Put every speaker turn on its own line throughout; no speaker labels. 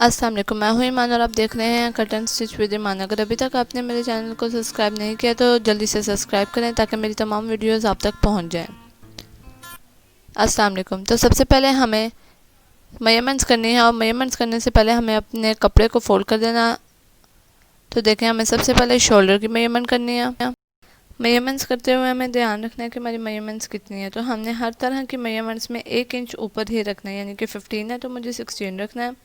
अस्सलाम वालेकुम, मैं हूँ ईमान और आप देख रहे हैं कटन स्टिच विद ईमान। अगर अभी तक आपने मेरे चैनल को सब्सक्राइब नहीं किया तो जल्दी से सब्सक्राइब करें ताकि मेरी तमाम वीडियोस आप तक पहुँच जाएं। अस्सलाम वालेकुम। तो सबसे पहले हमें मेजरमेंट्स करनी है और मेजरमेंट्स करने से पहले हमें अपने कपड़े को फोल्ड कर देना। तो देखें, हमें सबसे पहले शोल्डर की मेजरमेंट करनी है। मेजरमेंट्स करते हुए हमें ध्यान रखना है कि हमारी मेजरमेंट्स कितनी है। तो हमने हर तरह की मेजरमेंट्स में 1 इंच ऊपर ही रखना है, यानी कि 15 है तो मुझे 16 रखना है।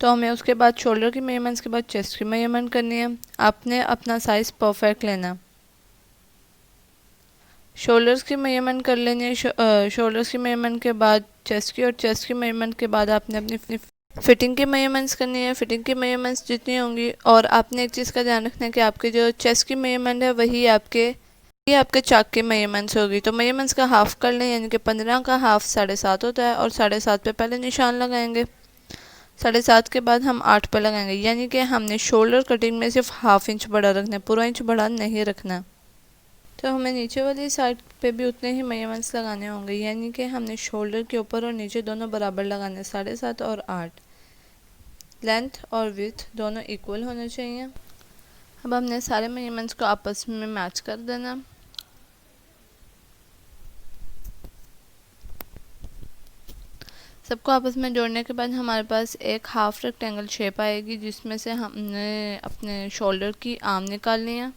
तो हमें उसके बाद शोल्डर की मेजरमेंट्स के बाद चेस्ट की मेजरमेंट करनी है। आपने अपना साइज़ परफेक्ट लेना। शोल्डर्स की मेजरमेंट कर लेनी है। शोल्डर्स की मेजरमेंट के बाद चेस्ट की, और चेस्ट की मेजरमेंट के बाद आपने अपनी फिटिंग की मेजरमेंट्स करनी है। फिटिंग की मेजरमेंट्स जितनी होंगी, और आपने एक चीज़ का ध्यान रखना है कि आपके जो चेस्ट की मेजरमेंट है वही आपके चाक की मेजरमेंट्स होगी। तो मेजरमेंट्स का हाफ कर लें, यानी कि 15 का हाफ 7.5 होता है, और 7.5 पे पहले निशान लगाएंगे। 7.5 के बाद हम 8 पे लगाएंगे, यानी कि हमने शोल्डर कटिंग में सिर्फ हाफ इंच बड़ा रखना है, पूरा इंच बड़ा नहीं रखना। तो हमें नीचे वाली साइड पे भी उतने ही मेजरमेंट्स लगाने होंगे, यानी कि हमने शोल्डर के ऊपर और नीचे दोनों बराबर लगाने, 7.5 और 8। लेंथ और विड्थ दोनों इक्वल होने चाहिए। अब हमने सारे मेजरमेंट्स को आपस में मैच कर देना। सबको आपस में जोड़ने के बाद हमारे पास एक हाफ रेक्टेंगल शेप आएगी, जिसमें से हमने अपने शोल्डर की आर्म निकालनी है।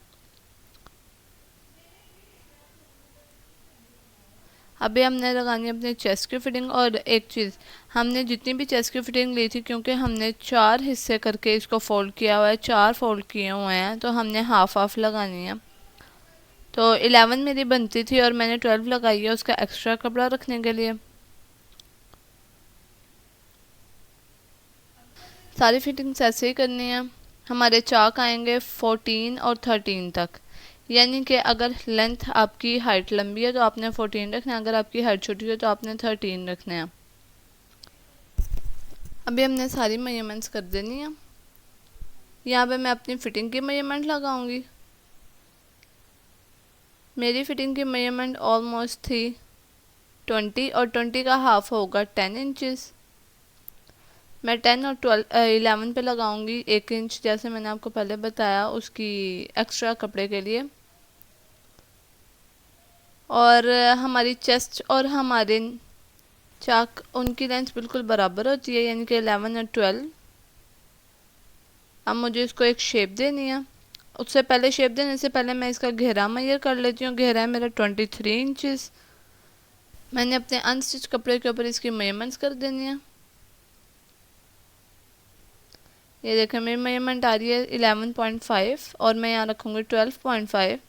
अभी हमने लगानी है अपने चेस्ट की फिटिंग। और एक चीज़, हमने जितनी भी चेस्ट की फिटिंग ली थी, क्योंकि हमने 4 हिस्से करके इसको फोल्ड किया हुआ है, 4 फोल्ड किए हुए हैं, तो हमने हाफ हाफ लगानी है। तो 11 मेरी बनती थी और मैंने 12 लगाई है उसका एक्स्ट्रा कपड़ा रखने के लिए। सारी फिटिंग्स ऐसे ही करनी है। हमारे चाक आएंगे 14 और 13 तक, यानी कि अगर लेंथ आपकी हाइट लंबी है तो आपने 14 रखना है, अगर आपकी हाइट छोटी है तो आपने 13 रखना है। अभी हमने सारी मेजरमेंट्स कर देनी है। यहाँ पे मैं अपनी फिटिंग की मेजरमेंट लगाऊंगी। मेरी फिटिंग की मेजरमेंट ऑलमोस्ट थी 20, और 20 का हाफ होगा 10 इंचज़। मैं 10 और 11 पे लगाऊंगी 1 इंच, जैसे मैंने आपको पहले बताया, उसकी एक्स्ट्रा कपड़े के लिए। और हमारी चेस्ट और हमारे चाक, उनकी लेंथ बिल्कुल बराबर होती है, यानी कि 11 और 12। अब मुझे इसको एक शेप देनी है। उससे पहले, शेप देने से पहले मैं इसका घेरा मेजर कर लेती हूँ। घेरा है मेरा 23 इंचज़। मैंने अपने अनस्टिच कपड़े के ऊपर इसकी मेजरमेंट्स कर देनी है। ये देखें, मेरी मेजरमेंट आ रही है 11.5 और मैं यहाँ रखूँगी 12.5।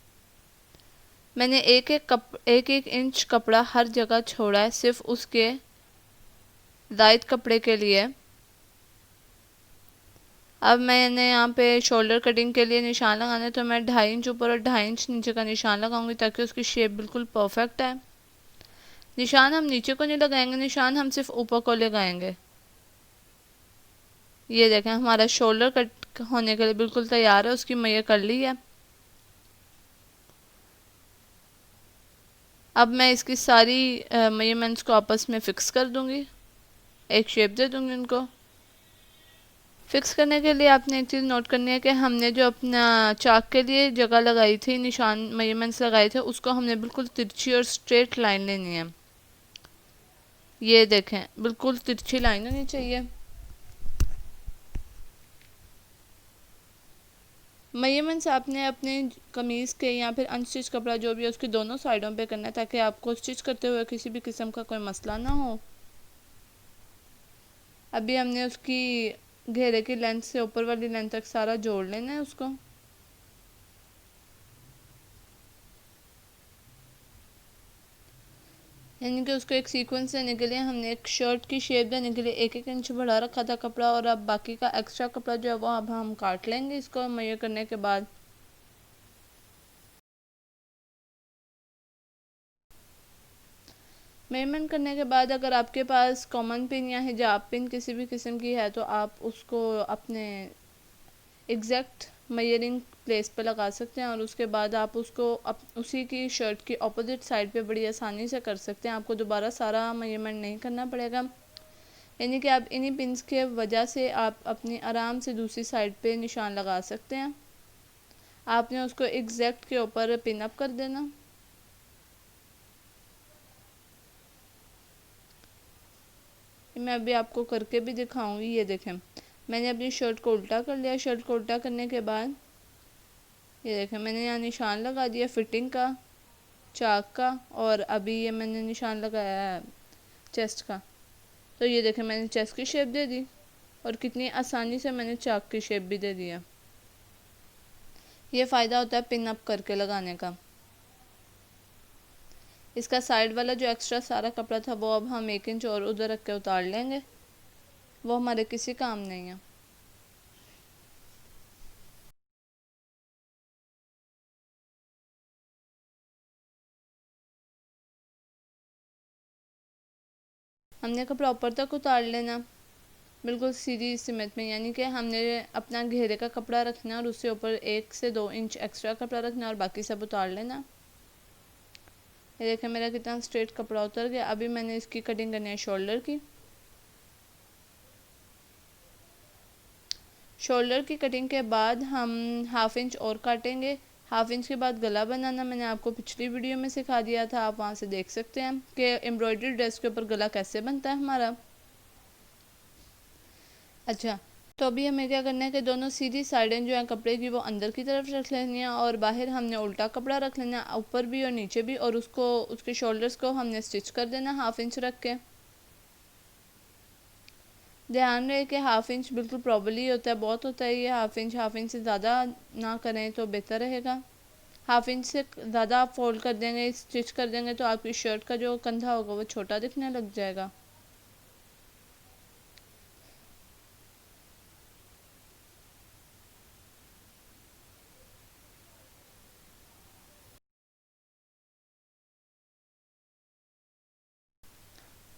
मैंने एक एक इंच कपड़ा हर जगह छोड़ा है, सिर्फ उसके दायद कपड़े के लिए। अब मैंने यहाँ पे शोल्डर कटिंग के लिए निशान लगाना है, तो मैं 2.5 इंच ऊपर और 2.5 इंच नीचे का निशान लगाऊंगी, ताकि उसकी शेप बिल्कुल परफेक्ट है। निशान हम नीचे को नहीं लगाएंगे, निशान हम सिर्फ ऊपर को लगाएंगे। ये देखें, हमारा शोल्डर कट होने के लिए बिल्कुल तैयार है, उसकी मेजर कर ली है। अब मैं इसकी सारी मेजरमेंट्स को आपस में फ़िक्स कर दूंगी, एक शेप दे दूंगी उनको। फिक्स करने के लिए आपने एक चीज़ नोट करनी है कि हमने जो अपना चाक के लिए जगह लगाई थी, निशान मेजरमेंट्स लगाए थे, उसको हमने बिल्कुल तिरछी और स्ट्रेट लाइन लेनी है। ये देखें, बिल्कुल तिरछी लाइन होनी चाहिए। मेजरमेंट्स आपने अपने कमीज़ के या फिर अनस्टिच कपड़ा जो भी है उसकी दोनों साइडों पे करना है, ताकि आपको स्टिच करते हुए किसी भी किस्म का कोई मसला ना हो। अभी हमने उसकी घेरे की लेंथ से ऊपर वाली लेंथ तक सारा जोड़ लेना है उसको। यानी कि उसको एक सीक्वेंस देने के लिए हमने एक शर्ट की शेप देने के लिए 1 इंच बढ़ा रखा था कपड़ा, और अब बाकी का एक्स्ट्रा कपड़ा जो है वो अब हम काट लेंगे इसको मेजर करने के बाद। मेजरमेंट करने के बाद अगर आपके पास कॉमन पिन या हिजाब पिन किसी भी किस्म की है, तो आप उसको अपने एग्जैक्ट मेजरिंग प्लेस पे लगा सकते हैं, और उसके बाद आप उसको उसी की शर्ट की अपोजिट साइड पे बड़ी आसानी से कर सकते हैं। आपको दोबारा सारा मेजरमेंट नहीं करना पड़ेगा। यानी कि आप इन्हीं पिन्स के वजह से आप अपनी आराम से दूसरी साइड पे निशान लगा सकते हैं। आपने उसको एग्जैक्ट के ऊपर पिन अप कर देना। मैं अभी आपको करके भी दिखाऊंगी। ये देखें, मैंने अपनी शर्ट को उल्टा कर लिया। शर्ट को उल्टा करने के बाद ये देखें, मैंने यहाँ निशान लगा दिया फिटिंग का, चाक का, और अभी ये मैंने निशान लगाया है चेस्ट का। तो ये देखें, मैंने चेस्ट की शेप दे दी और कितनी आसानी से मैंने चाक की शेप भी दे दिया। ये फ़ायदा होता है पिन अप करके लगाने का। इसका साइड वाला जो एक्स्ट्रा सारा कपड़ा था वो अब हम 1 इंच और उधर रख के उतार लेंगे, वो हमारे किसी काम नहीं है। हमने कपड़ा ऊपर तक उतार लेना, बिल्कुल सीधी सिमत में, यानी कि हमने अपना घेरे का कपड़ा रखना और उससे ऊपर 1 से 2 इंच एक्स्ट्रा कपड़ा रखना और बाकी सब उतार लेना। ये देखें मेरा कितना स्ट्रेट कपड़ा उतर गया। अभी मैंने इसकी कटिंग करनी है शोल्डर की। शोल्डर की कटिंग के बाद हम 1/2 इंच और काटेंगे। 1/2 इंच के बाद गला बनाना मैंने आपको पिछली वीडियो में सिखा दिया था, आप वहाँ से देख सकते हैं कि एम्ब्रॉयडरी ड्रेस के ऊपर गला कैसे बनता है हमारा। अच्छा, तो अभी हमें क्या करना है कि दोनों सीधी साइडें जो हैं कपड़े की वो अंदर की तरफ रख लेनी है और बाहर हमने उल्टा कपड़ा रख लेना है, ऊपर भी और नीचे भी, और उसको उसके शोल्डर्स को हमने स्टिच कर देना 1/2 इंच रख के। ध्यान रहे कि 1/2 इंच बिल्कुल प्रॉपर्ली होता है, बहुत होता है ये 1/2 इंच से ज़्यादा ना करें तो बेहतर रहेगा। 1/2 इंच से ज़्यादा आप फोल्ड कर देंगे, स्टिच कर देंगे तो आपकी शर्ट का जो कंधा होगा वो छोटा दिखने लग जाएगा।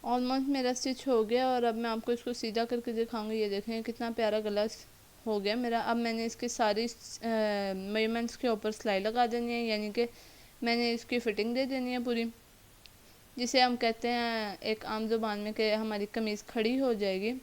ऑलमोस्ट मेरा स्टिच हो गया और अब मैं आपको इसको सीधा करके दिखाऊंगी। ये देखें कितना प्यारा गला हो गया मेरा। अब मैंने इसके सारी मेजरमेंट्स के ऊपर सिलाई लगा देनी है, यानी कि मैंने इसकी फ़िटिंग दे देनी है पूरी, जिसे हम कहते हैं एक आम ज़ुबान में कि हमारी कमीज़ खड़ी हो जाएगी।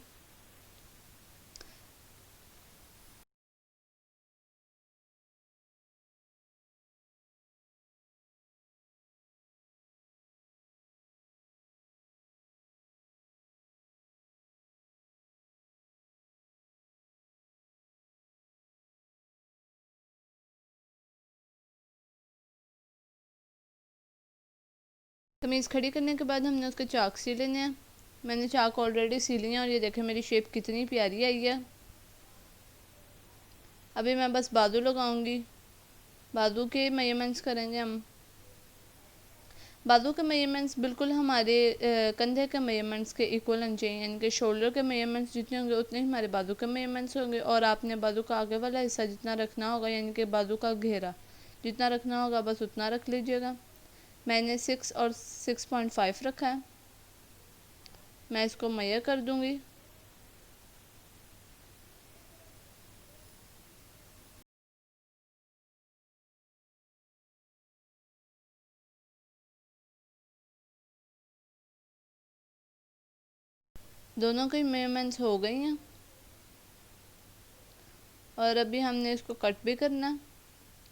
कमीज़ खड़ी करने के बाद हमने उसके चाक सी लेने हैं। मैंने चाक ऑलरेडी सी लिए हैं और ये देखें मेरी शेप कितनी प्यारी आई है। अभी मैं बस बाजू लगाऊंगी। बाजू के मेजरमेंट्स करेंगे हम। बाजू के मेजरमेंट्स बिल्कुल हमारे कंधे के मेजरमेंट्स के इक्वल होने चाहिए, यानी कि शोल्डर के मेजरमेंट्स जितने होंगे उतने ही हमारे बाजू के मेजरमेंट्स होंगे। और आपने बाजू का आगे वाला हिस्सा जितना रखना होगा, यानी कि बाजू का घेरा जितना रखना होगा बस उतना रख लीजिएगा। मैंने 6 और 6.5 रखा है। मैं इसको मेजर कर दूंगी। दोनों की मेजरमेंट्स हो गई हैं और अभी हमने इसको कट भी करना है।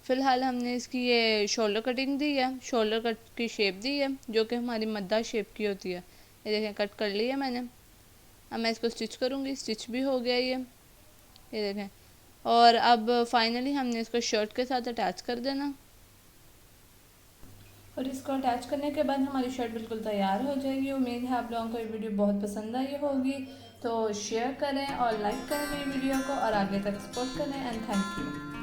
फ़िलहाल हमने इसकी ये शोल्डर कटिंग दी है, शोल्डर कट की शेप दी है जो कि हमारी मद्दा शेप की होती है। ये देखें कट कर लिया मैंने। अब मैं इसको स्टिच करूँगी। स्टिच भी हो गया ये देखें। और अब फाइनली हमने इसको शर्ट के साथ अटैच कर देना और इसको अटैच करने के बाद हमारी शर्ट बिल्कुल तैयार हो जाएगी। उम्मीद है आप लोगों को ये वीडियो बहुत पसंद आई होगी, तो शेयर करें और लाइक करें मेरी वीडियो को और आगे तक सपोर्ट करें। And thank you.